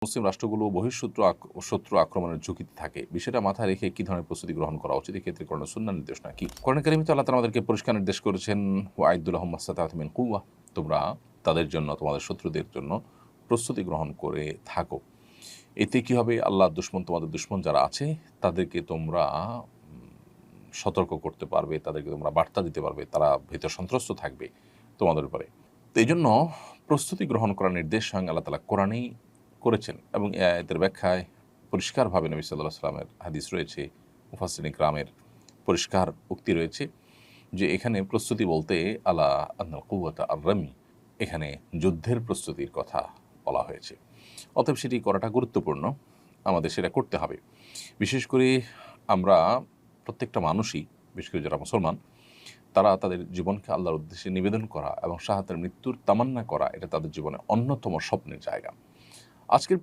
মুসলিম রাষ্ট্রগুলো শত্রু আক্রমণের ঝুঁকিতে থাকে, বিষয়টা মাথায় রেখে কী ধরনের প্রস্তুতি গ্রহণ করা উচিত? এক্ষেত্রে কোরআন ও সুন্নাহর নির্দেশনা কি? কোরআন কারিমে তো আল্লাহ তাআলা আমাদেরকে পরিষ্কার নির্দেশ করেছেন, ওয়াইদুল লাহুম মাসতাতা'তু মিন কুওয়া, তোমরা তাদের জন্য, তোমাদের শত্রুদের জন্য প্রস্তুতি গ্রহণ করে থাকো। এতে কি হবে? আল্লাহর দুশমন, তোমাদের দুশমন যারা আছে তাদেরকে তোমরা সতর্ক করতে পারবে, তাদেরকে তোমরা বার্তা দিতে পারবে, তারা ভীত সন্ত্রস্ত থাকবে তোমাদের উপরে। তো এইজন্য প্রস্তুতি গ্রহণ করার নির্দেশ স্বয়ং আল্লাহ তাআলা কোরআনেই করেছেন এবং এই আয়াতের ব্যাখ্যায় পরিষ্কারভাবে নবী সাল্লাল্লাহু আলাইহি ওয়াসাল্লামের হাদিস রয়েছে, মুফাসসিরিন ইকরামের পরিষ্কার উক্তি রয়েছে যে এখানে প্রস্তুতি বলতে আলা আন্নাল কুওয়াতা আর-রামি, এখানে যুদ্ধের প্রস্তুতির কথা বলা হয়েছে। অতএব সেটি করাটা গুরুত্বপূর্ণ, আমাদের সেটা করতে হবে। বিশেষ করে আমরা প্রত্যেকটা মানুষই, বিশেষ করে যারা মুসলমান, তারা তাদের জীবনকে আল্লাহর উদ্দেশ্যে নিবেদন করা এবং শাহাদাতের মৃত্যুর তামান্না করা, এটা তাদের জীবনে অন্যতম স্বপ্নের জায়গা। আজকের